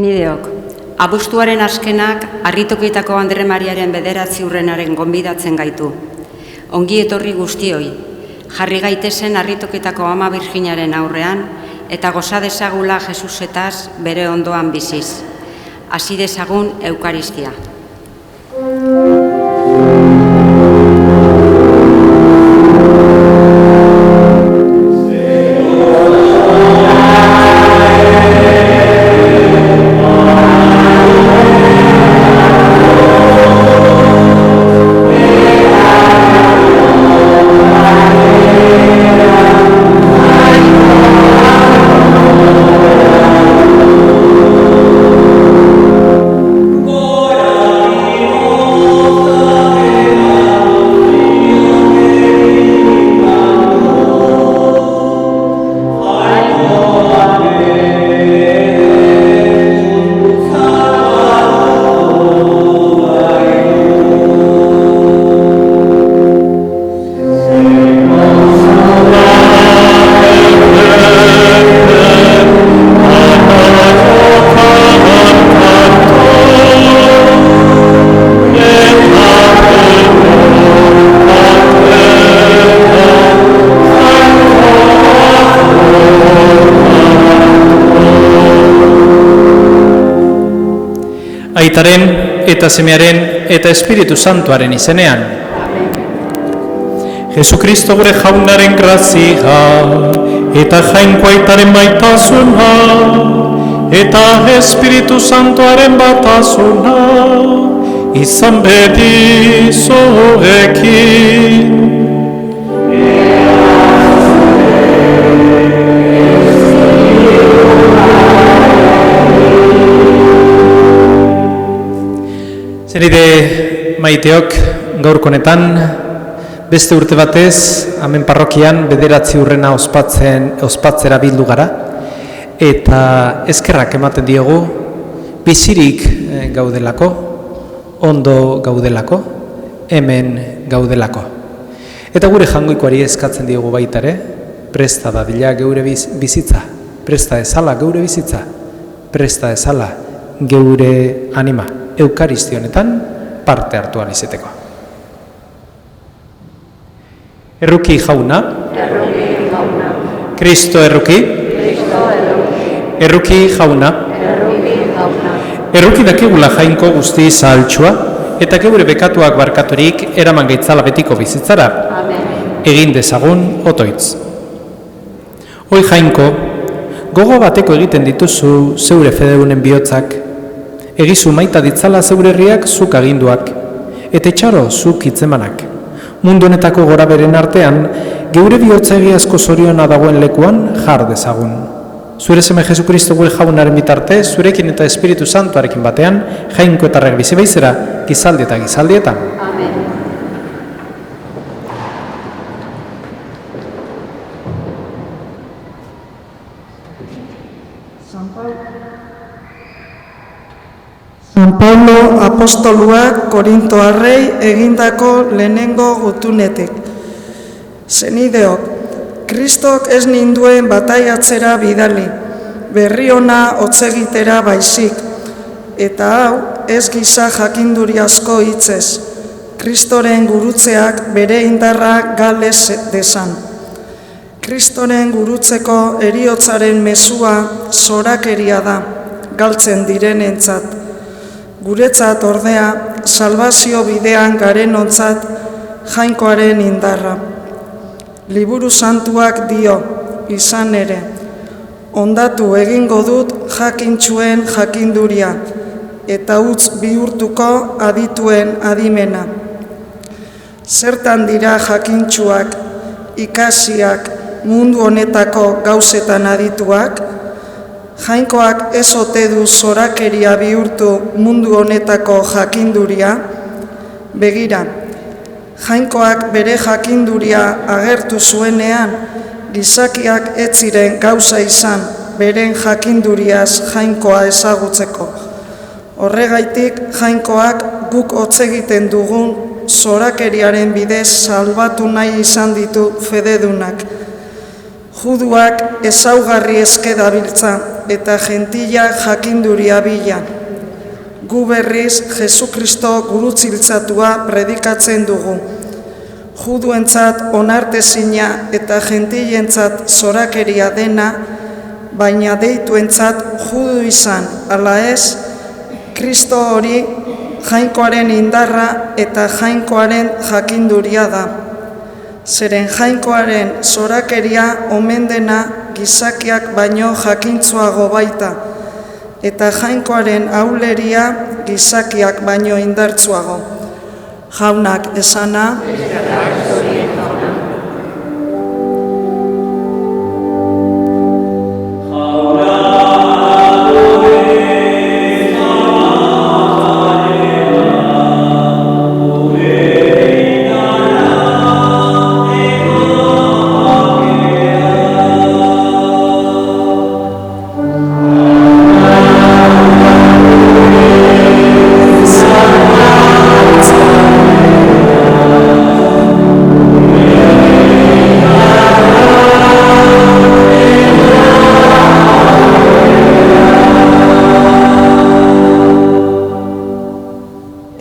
Senideok, abuztuaren askenak Harritokietako Andre Mariaren 9. urrenaren gonbidatzen gaitu. Ongi etorri guztioi, jarri gaitezen Harritokietako Ama Birjinaren aurrean eta goza dezagula Jesusetaz bere ondoan biziz. Hasi dezagun Eukaristia. Aitaren eta Semearen eta Espiritu Santuaren izenean. Jesukristo gure jaunaren grazia eta jainko aitaren baitasuna eta Espiritu Santuaren batasuna izan beti zuekin. Zenide maiteok gaurko honetan, beste urte batez, hemen parrokian 9. urrena ospatzera bildu gara, eta eskerrak ematen diogu, bizirik gaudelako, ondo gaudelako, hemen gaudelako. Eta gure jangoikoari eskatzen diogu baitare, presta dadila geure bizitza, presta ezala geure bizitza, presta ezala geure anima. Eukaristi honetan parte hartu ahal izateko. Erruki jauna. Kristo erruki. Erruki jauna. Erruki dakigula jainko guzti zahaltsua eta geure bekatuak barkaturik eraman gaitzala betiko bizitzara. Egin dezagun otoitz. Hoi jainko, gogo bateko egiten dituzu zeure fedeunen bihotzak, egizu maita ditzala zeure herriak zuk aginduak, eta etxaro zuk hitzemanak. Mundu honetako gora beren artean, geure bihotza egiazko zoriona dagoen lekuan jar dezagun. Zure seme Jesukristo gure jaunaren bitarte, zurekin eta Espiritu Santuarekin batean, jainko eta reg bizi baizera, gizaldi eta gizaldietan. Amen. San Paulo apostoluak Korintoarrei egindako lehenengo gutunetik. Senideok, Kristok ez ninduen bataiatzera bidali, berri ona hotzegitera baizik, eta hau ez gisa jakinduri asko hitzez, Kristoren gurutzeak bere indarra galez desan. Kristoren gurutzeko heriotzaren mezua zorakeria da, galtzen direnentzat. Guretzat ordea, salbazio bidean garen ontzat jainkoaren indarra. Liburu santuak dio, izan ere, ondatu egingo dut jakintxuen jakinduria, eta utz bihurtuko adituen adimena. Zertan dira jakintxuak, ikasiak, mundu honetako gauzetan adituak, jainkoak ez ote du zorakeria bihurtu mundu honetako jakinduria, begira, jainkoak bere jakinduria agertu zuenean, gizakiak ez ziren gauza izan beren jakinduriaz jainkoa ezagutzeko. Horregaitik jainkoak guk hotz egiten dugun zorakeriaren bidez salbatu nahi izan ditu fededunak. Juduak ezaugarri eske dabiltza, eta gentilak jakinduria bila. Gu berriz Jesukristo gurutziltzatua predikatzen dugu. Juduentzat onartezina eta gentilentzat zorakeria dena, baina deituentzat judu izan, ala ez, Kristo hori jainkoaren indarra eta jainkoaren jakinduria da. Zeren jainkoaren zorakeria omen dena gizakiak baino jakintzuago baita, eta jainkoaren ahuleria gizakiak baino indartsuago. Jaunak esana,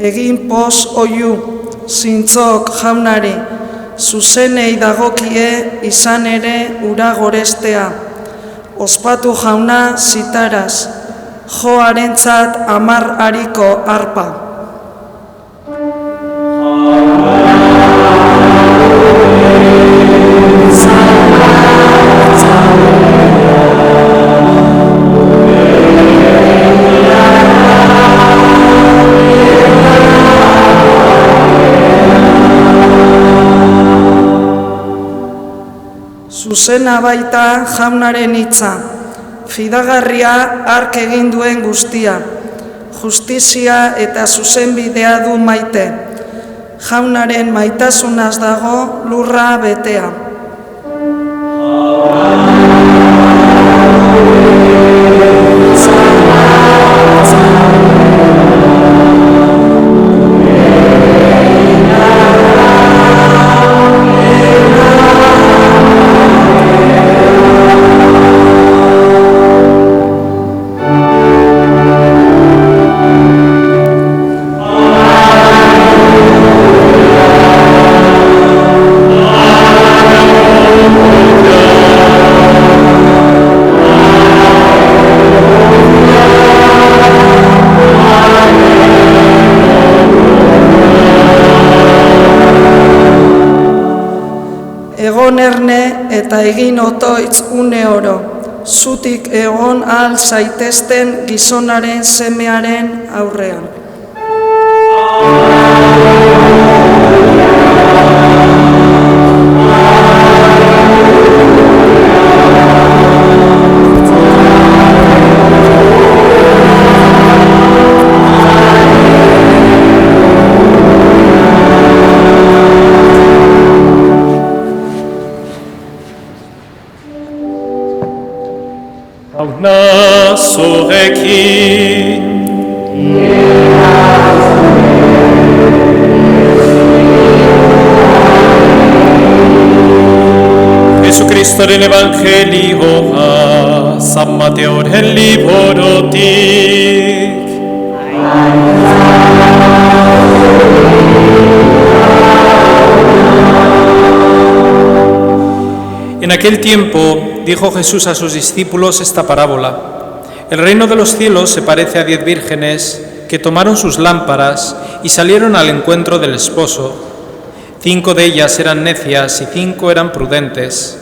egin poz oiu, zintzok jaunari, zuzenei dagokie izan ere ura gorestea. Ospatu jauna zitaraz, joarentzat 10 hariko arpa. Zuzena baita jaunaren hitza, fidagarria hark egin duen guztia, justizia eta zuzenbidea du maite. Jaunaren maitasunaz dago lurra betea. Egon erne eta egin otoitz une oro, zutik egon ahal zaitezten gizonaren semearen aurrean. Hauna zurekin Jesukristoren evangelioa San Mateoren liborotik. En aquel tiempo dijo Jesús a sus discípulos esta parábola. El reino de los cielos se parece a 10 vírgenes que tomaron sus lámparas y salieron al encuentro del esposo. 5 de ellas eran necias y 5 eran prudentes.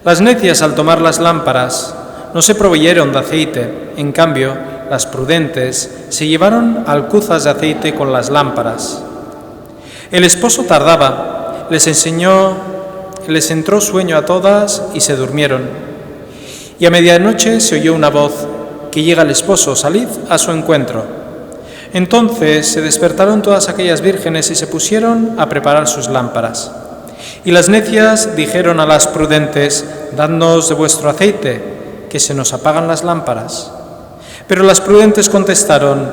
Las necias, al tomar las lámparas, no se proveyeron de aceite. En cambio, las prudentes se llevaron alcuzas de aceite con las lámparas. El esposo tardaba, les entró sueño a todas y se durmieron. Y a medianoche se oyó una voz: que llega el esposo, salid a su encuentro. Entonces se despertaron todas aquellas vírgenes y se pusieron a preparar sus lámparas. Y las necias dijeron a las prudentes: dadnos de vuestro aceite, que se nos apagan las lámparas. Pero las prudentes contestaron: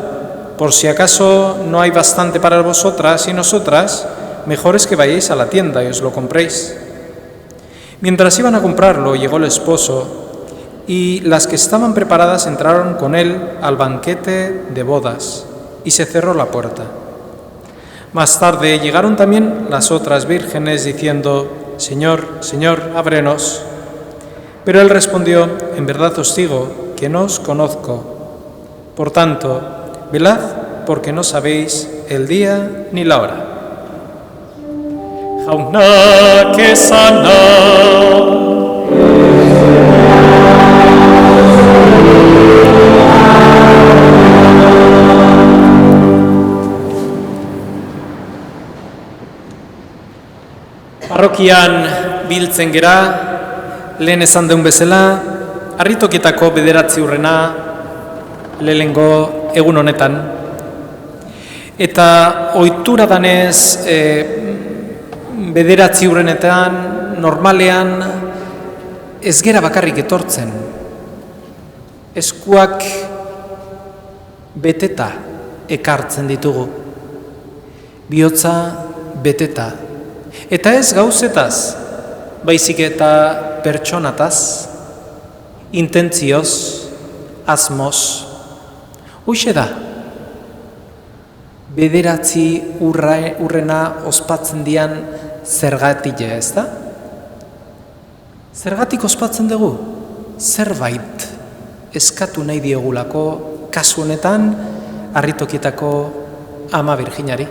por si acaso no hay bastante para vosotras y nosotras, mejor es que vayáis a la tienda y os lo compréis. Mientras iban a comprarlo, llegó el esposo, y las que estaban preparadas entraron con él al banquete de bodas, y se cerró la puerta. Más tarde llegaron también las otras vírgenes diciendo: Señor, Señor, ábrenos. Pero él respondió: en verdad os digo que no os conozco. Por tanto, velad, porque no sabéis el día ni la hora. Jauna que sana. Parrokian biltzen gera, lehen esan deun bezala, harritokietako 9. urrena lehenengo egun honetan. Eta ohitura danez 9. urrenetan normalean ez gera bakarrik etortzen. Eskuak beteta ekartzen ditugu. Bihotza beteta. Eta ez gauzetaz, baizik eta pertsonataz, intentzioz, asmoz. Hoxe da, 9. urrena ospatzen dian zergatile, ez da? Zergatik ospatzen dugu? Zerbait eskatu nahi diogulako, kasu honetan, harritokietako Ama Birjinari.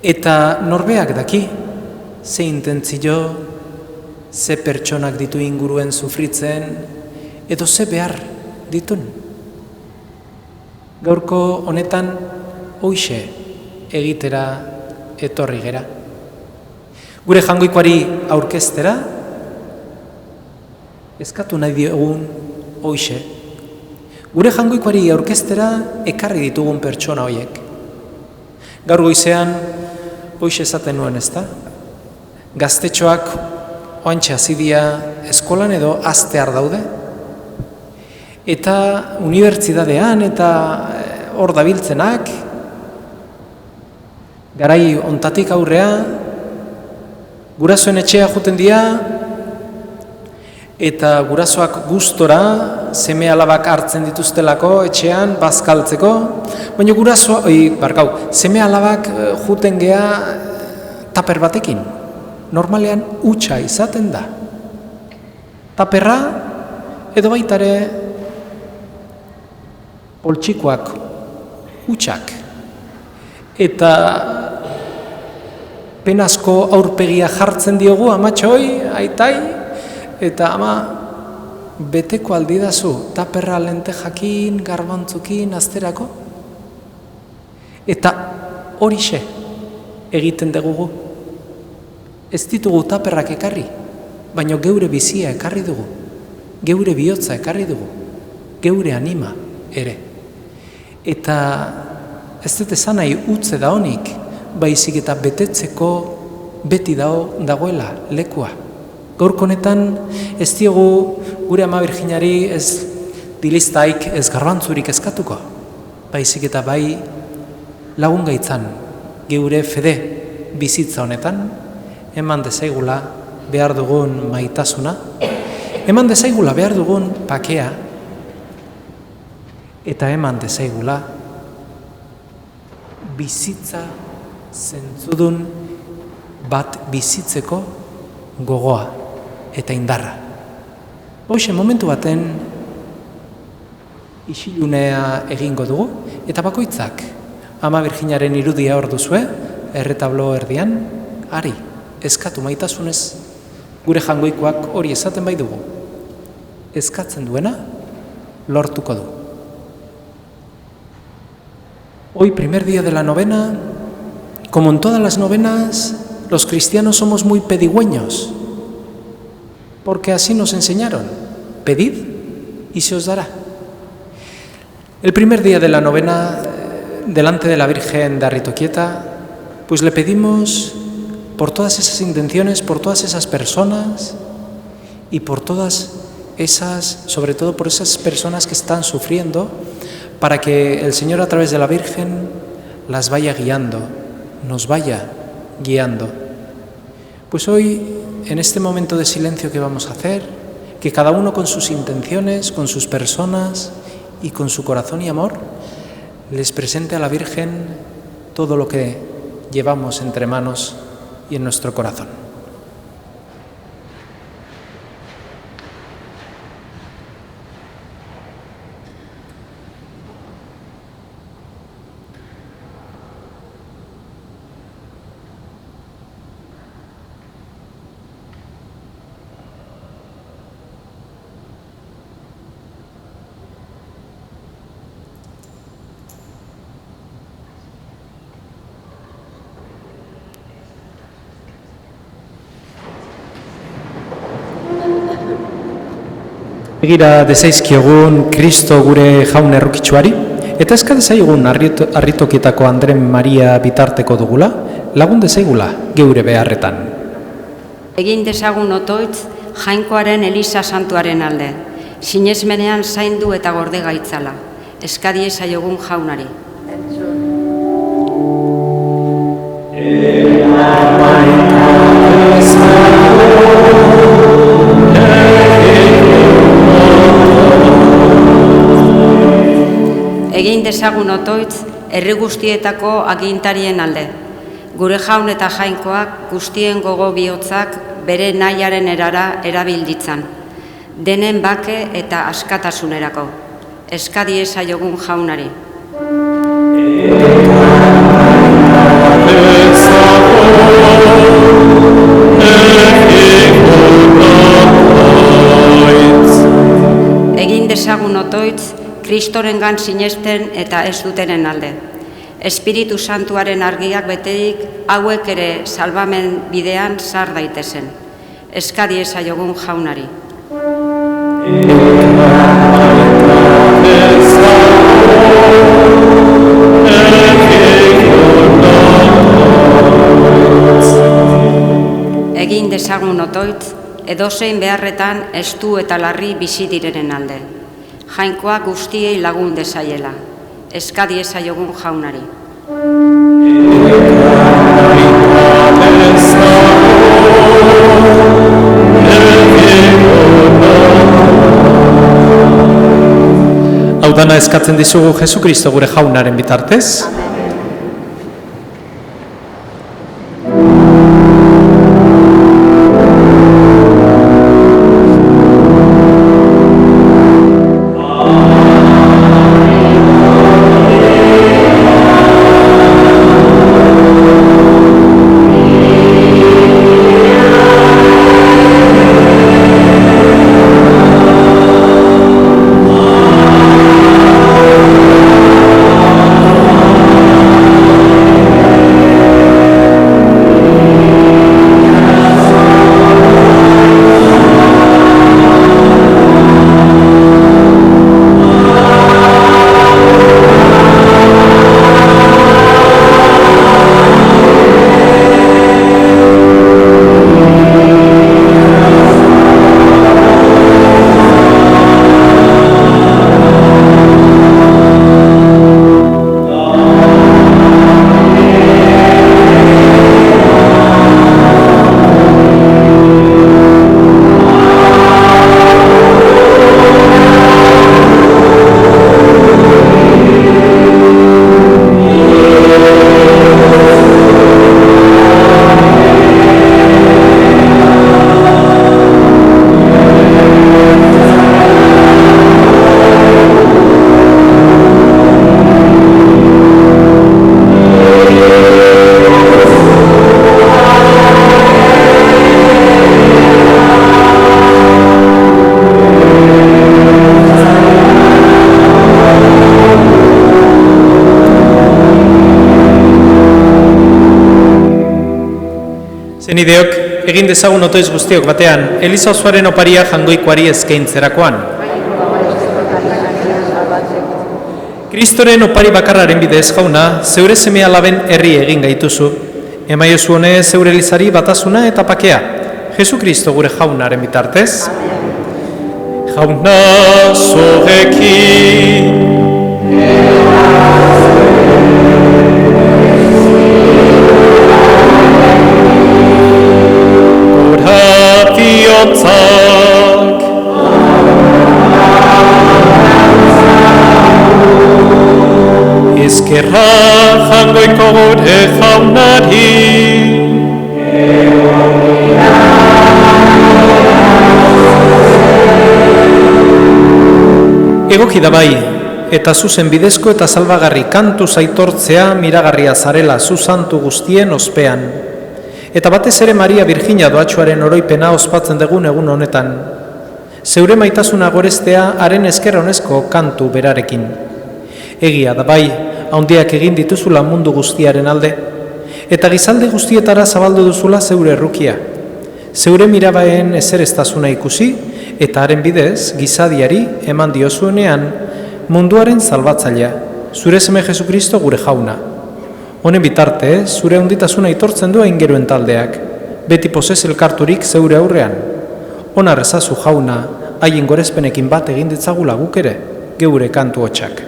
Eta norbeak daki, ze intentzio, ze pertsonak ditu inguruen sufritzen, edo ze behar ditun. Gaurko honetan, hoixe egitera etorri gera. Gure jangoikoari aurkeztera, eskatu nahi diogun hoixe. Gure jangoikoari aurkeztera ekarri ditugun pertsona hoiek. Gaur goizean, hoixe esaten nuen, ezta? Gaztetxoak oantxe azidia eskolan edo aztear daude. Eta unibertsitatean eta hor dabiltzenak, garai ontatik aurrea, gurasoen etxea joten dira, eta gurasoak gustora seme alabak hartzen dituztelako etxean bazkaltzeko, baina seme alabak juten gea taper batekin. Normalean hutsa izaten da. Taperra edo baitare poltsikoak hutsak. Eta penazko aurpegia jartzen diogu amatxoi, aitai, eta ama beteko aldidazu taperra lentejakin, garbantzukin, azterako. Eta horixe egiten dugu. Ez ditugu taperrak ekarri, baina geure bizia ekarri dugu, geure bihotza ekarri dugu, geure anima ere. Eta ez dut esan nahi utze da honik, baizik eta betetzeko beti dagoela lekua. Gaurko honetan ez diogu gure Ama Birjinari ez dilistaik, ez garbantzurik eskatuko, baizik eta bai lagun gaitzan geure fede bizitza honetan, eman dezaigula behar dugun maitasuna, eman dezaigula behar dugun pakea, eta eman dezaigula bizitza zentzudun bat bizitzeko gogoa eta indarra. Hoxe momentu baten isilunea egingo dugu, eta bakoitzak Ama Birjinaren irudia hor duzue, erretablo erdian, ari, eskatu maitasunez, gure jangoikoak hori esaten bai dugu. Eskatzen duena, lortuko du. Hoy, primer día de la novena, como en todas las novenas, los cristianos somos muy pedigüeños, porque así nos enseñaron, pedid y se os dará. El primer día de la novena, delante de la Virgen de Arritoquieta, pues le pedimos por todas esas intenciones, por todas esas personas y por todas esas, sobre todo por esas personas que están sufriendo, para que el Señor a través de la Virgen las vaya guiando, nos vaya guiando. Pues hoy, en este momento de silencio que vamos a hacer, que cada uno con sus intenciones, con sus personas y con su corazón y amor, les presente a la Virgen todo lo que llevamos entre manos y en nuestro corazón. Egira dezaizkiogun Kristo gure jaun errukitsuari, eta eska dezaigun harritokietako Andre Maria bitarteko dugula, lagun dezaigula geure beharretan. Egin dezagun otoitz Jainkoaren Eliza Santuaren alde, sinesmenean zaindu eta gorde gaitzala, eskadie zaiogun jaunari. Egin dezagun otoitz herri guztietako agintarien alde. Gure jaun eta jainkoak guztien gogo bihotzak bere nahiaren erara erabilditzan. Denen bake eta askatasunerako. Eskadie zaiogun jaunari. Egin dezagun otoitz Kristorengan sinesten eta ez dutenen alde. Espiritu Santuaren argiak beteik hauek ere salbamen bidean sar daitezen. Eskadie zaiogun jaunari. Egin dezagun otoitz edozein beharretan estu eta larri bizi direnen alde. Jainkoak guztiei lagun dezaiela. Eskadie zaiogun jaunari. Hau dana eskatzen dizugu Jesukristo gure jaunaren bitartez. Zenideok, egin dezagun otoiz guztiok batean, Eliza osoaren oparia jangoikoari eskaintzerakoan. Kristoren opari bakarraren bidez jauna, zeure seme alaben herri egin gaituzu. Emaiozu honez zeure Elizari batasuna eta pakea. Jesukristo gure jaunaren bitartez. Jauna zorekin. Biotzak Eskerra jangoiko gure jaunari. Egoki da bai, eta zuzen bidezko eta salbagarri kantu aitortzea miragarria zarela zu santu guztien ospean. Eta batez ere Maria Virginia doatxoaren oroipena ospatzen dugun egun honetan. Zeure maitasuna goreztea haren esker honezko kantu berarekin. Egia da bai, haundiak egin dituzula mundu guztiaren alde, eta gizalde guztietara zabaldu duzula zeure errukia. Zeure mirabaen ezereztasuna ikusi, eta haren bidez gizadiari eman diozuenean munduaren salbatzailea, zure seme Jesukristo gure jauna. Honen bitarte, zure hunditasuna aitortzen du aingeruen taldeak, beti posez elkarturik zeure aurrean. Ona rezazu jauna, haien gorezpenekin bat egin ditzagula guk ere, geure kantu hotxak.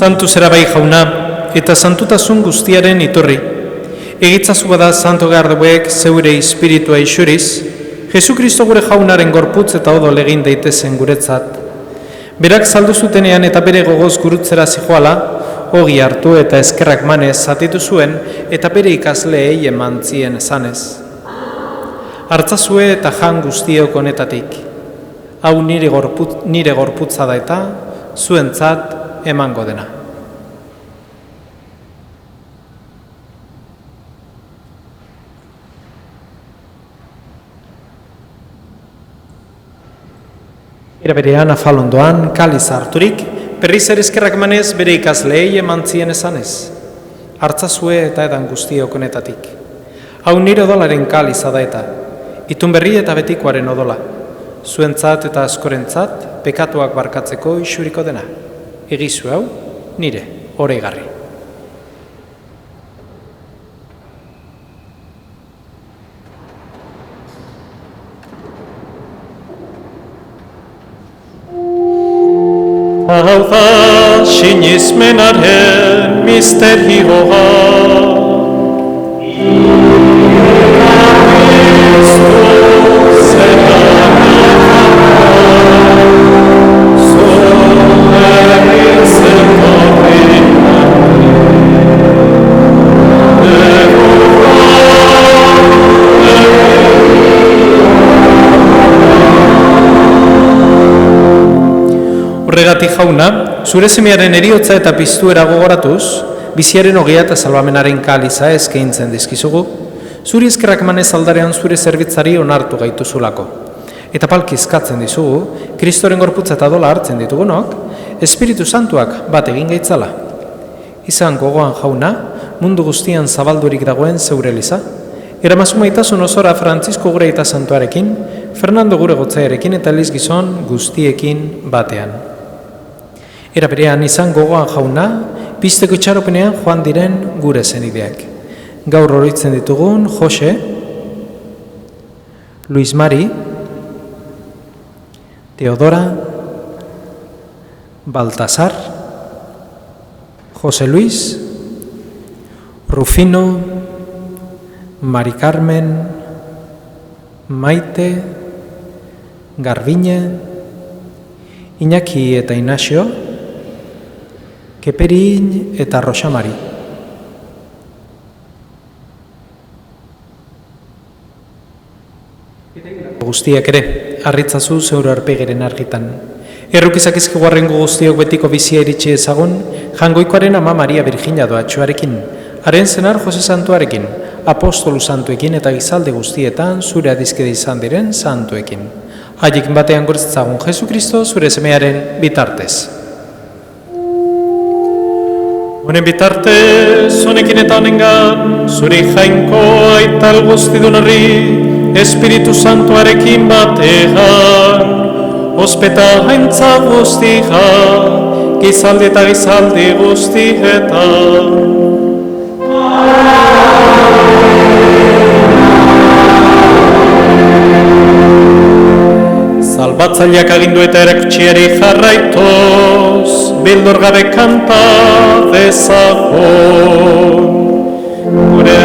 Santu zera bai jauna, eta santutasun guztiaren iturri. Egitzazu bada santo garduek zeure espiritua isuriz, Jesukristo gure jaunaren gorputz eta odol egin daitezen guretzat. Berak saldu zutenean eta bere gogoz gurutzera zijoala, ogi hartu eta eskerrak manez zatitu zuen eta bere ikasleei eman zien esanez. Hartzazue eta jan guztiok honetatik. Hau nire gorputza da eta zuentzat emango dena. Era berean afalondoan kaliz harturik, berriz ere eskerrak manez bere ikasleei eman zien esanez. Hartzazue eta edan guztiok honetatik. Hau nire odolaren kaliza da eta, itun berri eta betikoaren odola. Zuentzat eta askorentzat, pekatuak barkatzeko isuriko dena. Egizu hau, nire, oreigarri. Hau da, sinismenaren misterioa. Horregatik jauna, zure semearen eriotza eta piztuera gogoratuz, biziaren ogia eta salvamenaren kaliza eskaintzen dizkizugu, zuri eskerrak manez aldarean zure zerbitzari onartu gaituzulako. Eta palkizkatzen dizugu, Kristoren gorputza eta dola hartzen ditugunok, Espiritu Santuak bat egin gaitzala. Izan gogoan jauna, mundu guztian zabaldurik dagoen zeure eliza, eramazu maitasun osora Frantzisko gure eta santuarekin, Fernando gure gotzaiarekin eta Eliz gizon guztiekin batean. Era berean izan gogoan jauna, pizteko itxaropenean joan diren gure zenideak. Gaur oroitzen ditugun Jose, Luis Mari, Teodora, Baltasar, Jose Luis, Rufino, Mari Carmen, Maite, Garbiñe, Iñaki eta Inaxio, Keperin eta Rosamari. Guztiak ere, harritzazu zeure arpegeren argitan. Errukizak izkiguarrengo guztiok betiko bizia iritsi ezagun, jangoikoaren ama Maria Virginia doatxoarekin, haren zenar Jose Santuarekin, apostolu santuekin eta gizalde guztietan zure adizkede izan diren santuekin. Haiekin batean gortzagun Jesu Kristo zure semearen bitartez. Honen bitartez, honekin eta honengan, zure jainko aital guztidun horri, Espiritu Santuarekin batean, ospeta haintza guztia, gizaldi eta gizaldi guztietan. Salbatzaileak agindu eta erakutsiari jarraitoz, bildor gabe kanta dezagon. Gure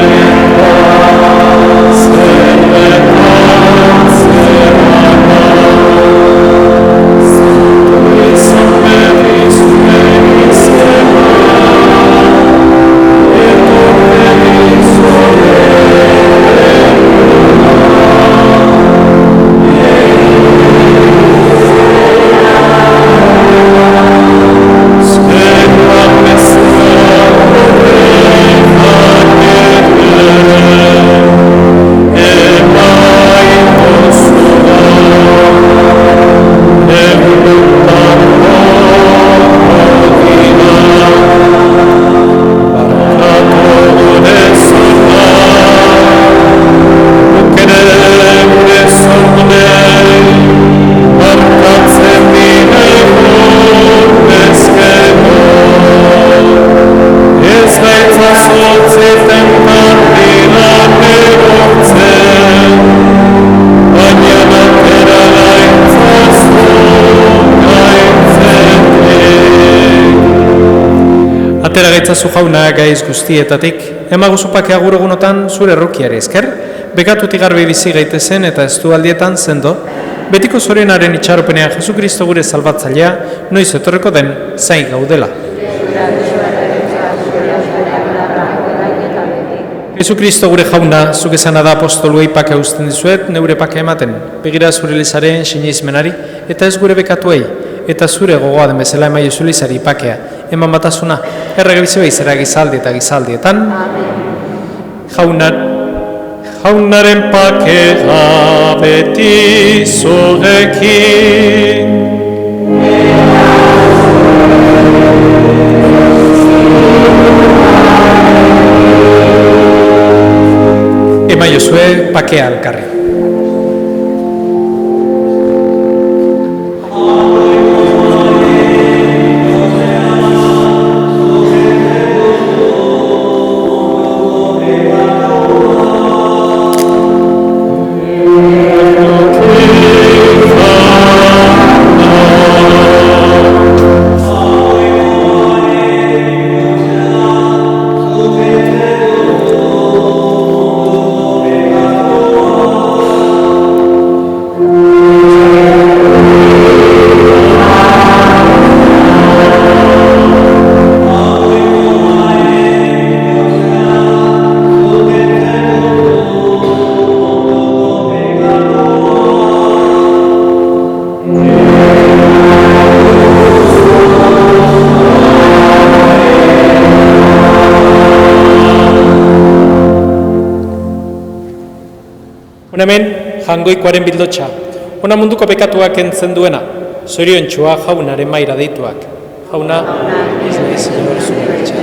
Atera gaitzazu jauna gaiz guztietatik, emaguzupak agur egunotan zure errukiari esker, bekatutik garbi bizi gaitezen eta ez du aldietan zendo, betiko zorenaren itxaropenean Jesu Kristo gure salbatzailea, noiz etorreko den zain gaudela. Jesu Kristo gure jauna, zuk esana da apostoluei pake uzten dizuet, neure pake ematen, begira zure lizaren sineizmenari, eta ez gure bekatuei, eta zure gogoa den bezala emaiozu lizari pakea, eman batasuna, erregabizioa izera gizaldi eta gizaldietan. Jaunaren pakea beti zurekin. Emaiozue pakea alkarri. Hemen, jangoikoaren bildotxa, ona munduko pekatuak entzen duena, zoriontxua jaunaren maira deituak. Jauna, ez nahi zinor zuen etxea.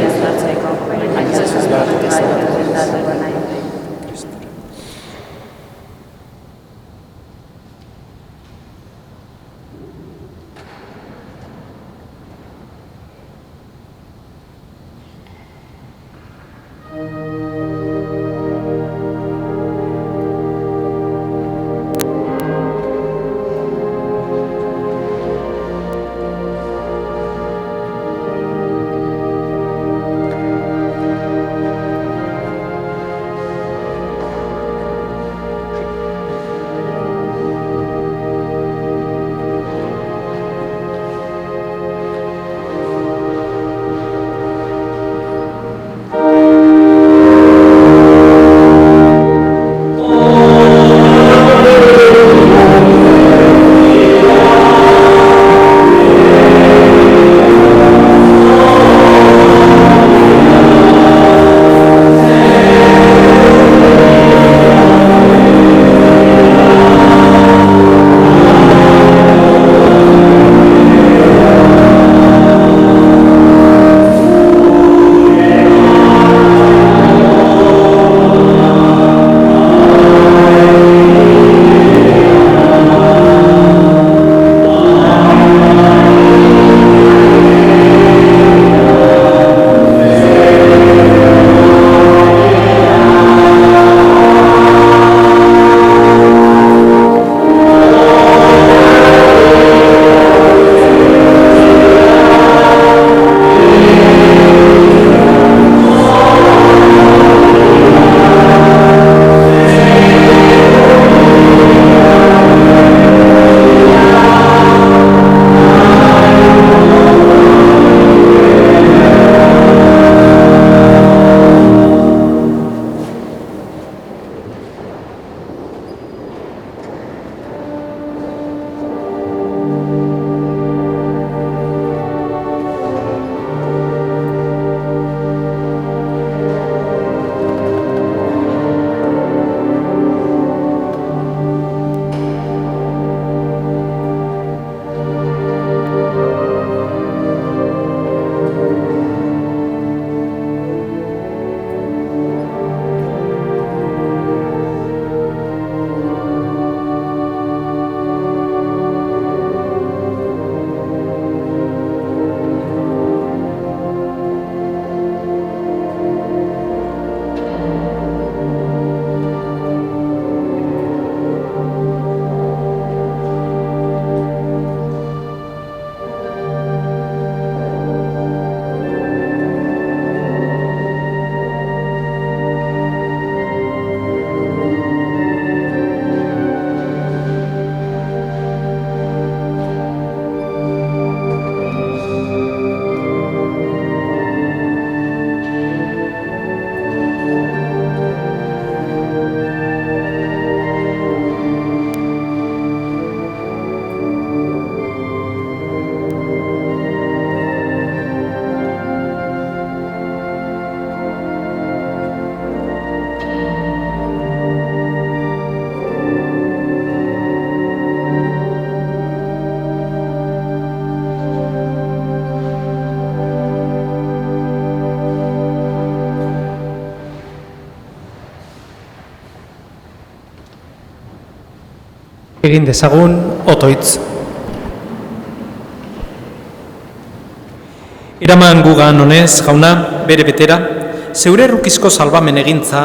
Egin dezagun otoitz. Eraman gugan honez, jauna, bere betera, zeure errukizko salbamen egintza,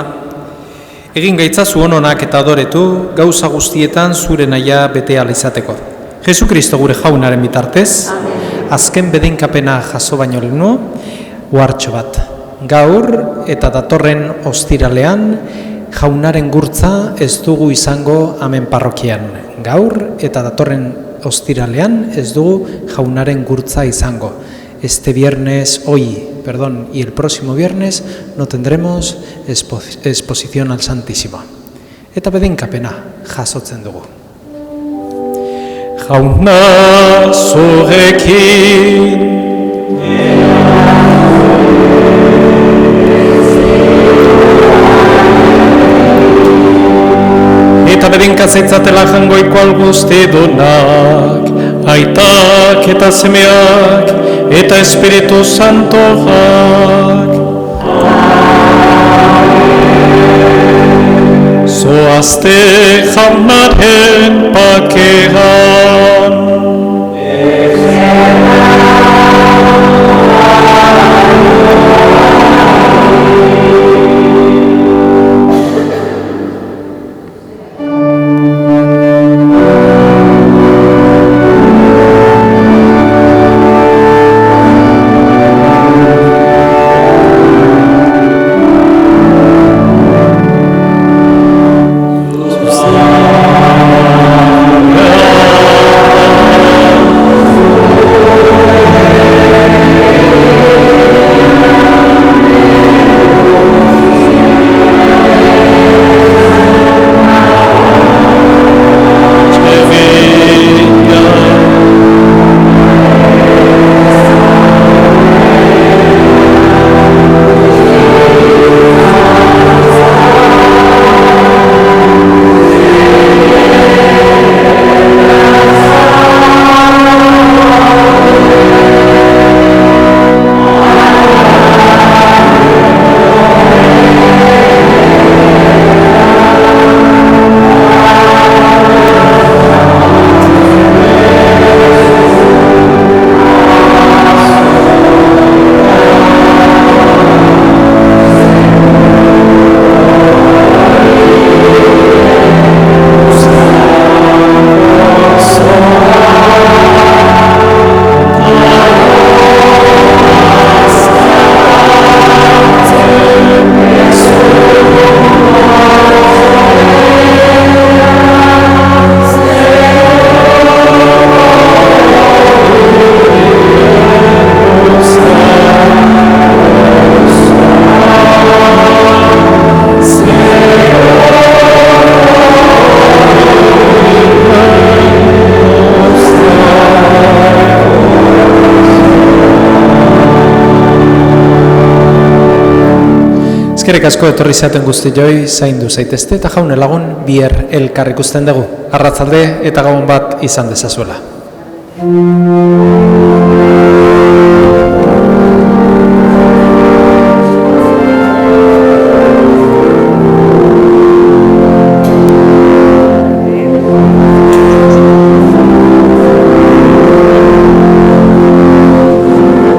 egin gaitzazu hononak eta adoretu, gauza guztietan zure naia bete alizateko. Jesu Kristo gure jaunaren bitartez, azken bedeinkapena jaso baino lehenu, uhartxo bat. Gaur eta datorren ostiralean, jaunaren gurtza ez dugu izango hemen parrokian. Gaur eta datorren ostiralean ez dugu jaunaren gurtza izango. Este viernes, y el próximo viernes no tendremos exposición al Santísimo. Eta bedeinkapena jasotzen dugu. Jauna zurekin eta bedeinkatzatzatela jangoiko alguztidunak, aitak eta semeak eta Espiritu Santoak. Zoazte jaunaren pakean. Eskerrik asko etorri zaten guztioi, zaindu zaitezte eta jaune lagun bier elkar ikusten dugu. Arratzalde eta gabon bat izan dezazuela.